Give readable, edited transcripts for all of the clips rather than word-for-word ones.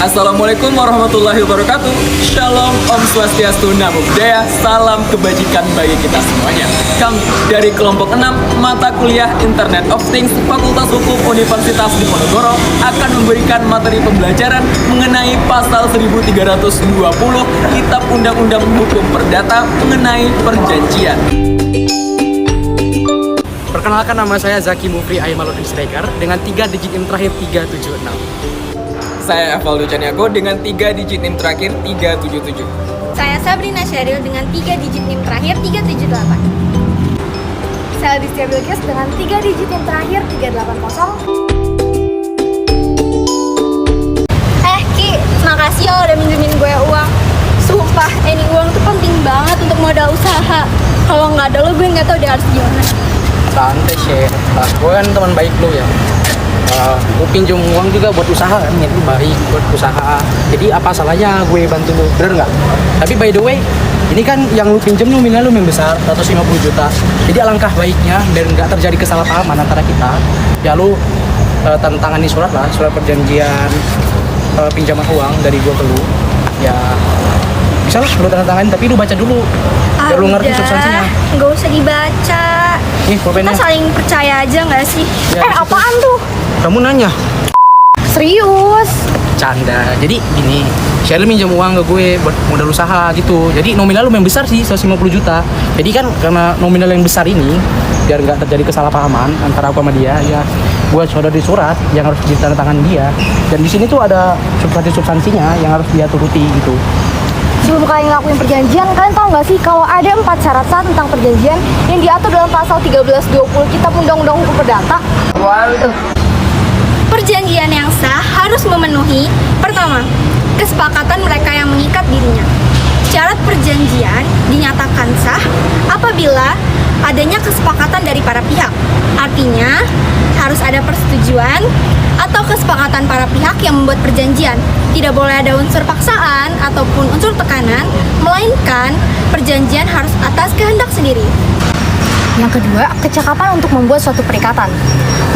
Assalamualaikum warahmatullahi wabarakatuh. Shalom, Om Swastiastu, Namo Buddhaya. Salam kebajikan bagi kita semuanya. Kami dari kelompok 6 mata kuliah Internet of Things Fakultas Hukum Universitas Diponegoro akan memberikan materi pembelajaran mengenai pasal 1320 Kitab Undang-Undang Hukum Perdata mengenai perjanjian. Perkenalkan, nama saya Zaki Mufri Aimaluddin Siregar dengan 3 digit NIM terakhir 376. Saya Evaldo Caniago dengan 3 digit NIM terakhir 377. Saya Sabrina Sheryl dengan 3 digit NIM terakhir 378. Saya Distia Bilkis dengan 3 digit NIM terakhir 380. Ki, makasih ya udah minjemin gue uang. Sumpah, ini uang tuh penting banget untuk modal usaha. Kalau nggak ada lo, gue nggak tahu dia harus gimana. Santai, Share. Gue kan teman baik lo ya. Gue pinjam uang juga buat usaha kan, itu baik buat usaha. Jadi apa salahnya gue bantu lu, bener nggak? Tapi by the way, ini kan yang lu pinjam nominal lu yang besar, 150 juta. Jadi alangkah baiknya biar nggak terjadi kesalahpahaman antara kita, ya lu tantangani surat lah, surat perjanjian pinjaman uang dari gue ke lu. Ya bisa lah lu tandatanganin, tapi lu baca dulu biar lu ngerti substansinya. Nggak usah dibaca. Kita saling percaya aja nggak sih? Ya, Apaan tuh? kamu nanya? Serius? Canda. Jadi gini, Sheryl minjam uang ke gue buat modal usaha gitu. Jadi nominal lumayan besar sih, 150 juta. Jadi kan karena nominal yang besar ini, biar nggak terjadi kesalahpahaman antara aku sama dia, ya gue sudah di surat yang harus ditandatangan dia. Dan di sini tuh ada substansinya yang harus dia turuti gitu. Sebelum kalian ngelakuin perjanjian, kalian tahu nggak sih kalau ada 4 syarat sah tentang perjanjian yang diatur dalam pasal 1320 Kitab Undang-Undang Hukum Perdata? Perjanjian yang sah harus memenuhi: pertama, kesepakatan mereka yang mengikat dirinya. Syarat perjanjian dinyatakan sah apabila adanya kesepakatan dari para pihak. Artinya, harus ada persetujuan atau kesepakatan para pihak yang membuat perjanjian. Tidak boleh ada unsur paksaan ataupun unsur tekanan, melainkan perjanjian harus atas kehendak sendiri. Yang kedua, kecakapan untuk membuat suatu perikatan.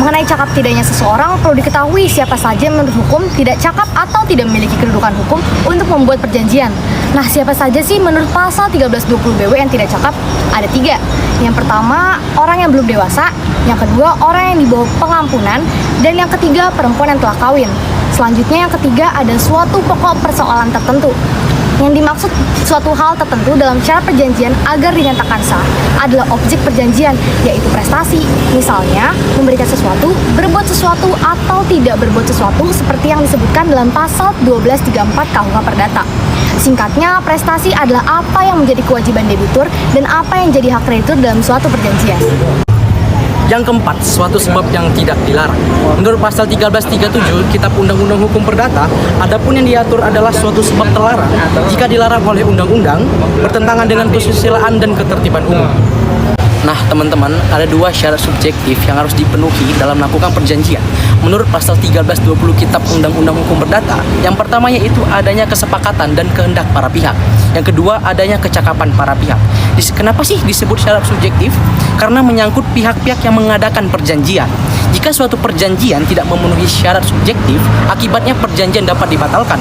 Mengenai cakap tidaknya seseorang, perlu diketahui siapa saja menurut hukum tidak cakap atau tidak memiliki kedudukan hukum untuk membuat perjanjian. Nah, siapa saja sih menurut pasal 1320 BW yang tidak cakap? Ada 3. Yang pertama, orang yang belum dewasa. Yang kedua, orang yang di bawah pengampunan. Dan yang ketiga, perempuan yang telah kawin. Selanjutnya, yang ketiga, ada suatu pokok persoalan tertentu. Yang dimaksud suatu hal tertentu dalam syarat perjanjian agar dinyatakan sah adalah objek perjanjian, yaitu prestasi. Misalnya, memberikan sesuatu, berbuat sesuatu, atau tidak berbuat sesuatu seperti yang disebutkan dalam pasal 1234 KUH Perdata. Singkatnya, prestasi adalah apa yang menjadi kewajiban debitur dan apa yang jadi hak kreditur dalam suatu perjanjian. Yang keempat, suatu sebab yang tidak dilarang. Menurut pasal 1337 Kitab Undang-Undang Hukum Perdata, adapun yang diatur adalah suatu sebab terlarang jika dilarang oleh undang-undang, bertentangan dengan kesusilaan dan ketertiban umum. Nah, teman-teman, ada 2 syarat subjektif yang harus dipenuhi dalam melakukan perjanjian. Menurut pasal 1320 Kitab Undang-Undang Hukum Perdata, yang pertama yaitu adanya kesepakatan dan kehendak para pihak. Yang kedua, adanya kecakapan para pihak. Kenapa sih disebut syarat subjektif? Karena menyangkut pihak-pihak yang mengadakan perjanjian. Jika suatu perjanjian tidak memenuhi syarat subjektif, akibatnya perjanjian dapat dibatalkan.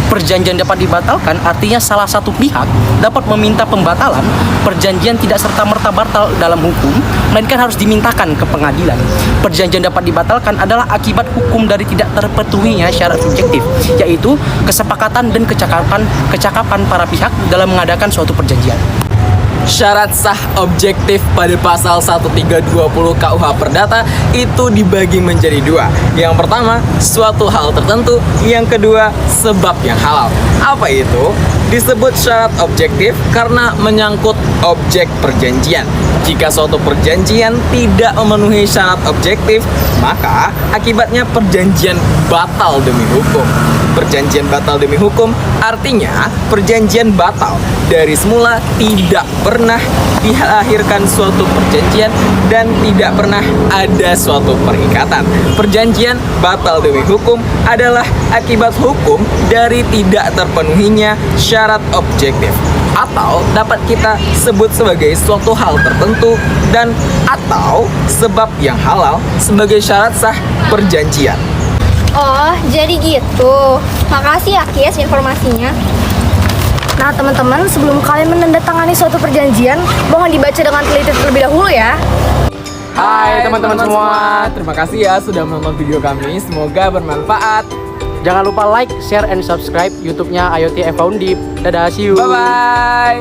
Perjanjian dapat dibatalkan artinya salah satu pihak dapat meminta pembatalan. Perjanjian tidak serta-merta batal dalam hukum, melainkan harus dimintakan ke pengadilan. Perjanjian dapat dibatalkan adalah akibat hukum dari tidak terpenuhinya syarat subjektif, yaitu kesepakatan dan kecakapan para pihak dalam mengadakan suatu perjanjian. Syarat sah objektif pada pasal 1320 KUH Perdata itu dibagi menjadi 2. Yang pertama, suatu hal tertentu. Yang kedua, sebab yang halal. Apa itu? Disebut syarat objektif karena menyangkut objek perjanjian. Jika suatu perjanjian tidak memenuhi syarat objektif, maka akibatnya perjanjian batal demi hukum. Perjanjian batal demi hukum artinya perjanjian batal dari semula, tidak pernah dilahirkan suatu perjanjian dan tidak pernah ada suatu perikatan. Perjanjian batal demi hukum adalah akibat hukum dari tidak terpenuhinya syarat objektif, atau dapat kita sebut sebagai suatu hal tertentu dan atau sebab yang halal sebagai syarat sah perjanjian. Oh, jadi gitu. Makasih ya Kis informasinya. Nah teman-teman, sebelum kalian menandatangani suatu perjanjian, mohon dibaca dengan teliti terlebih dahulu ya. Hai teman-teman semua, terima kasih ya sudah menonton video kami. Semoga bermanfaat. Jangan lupa like, share, and subscribe YouTube-nya IoT Undip. Dadah, see you. Bye bye.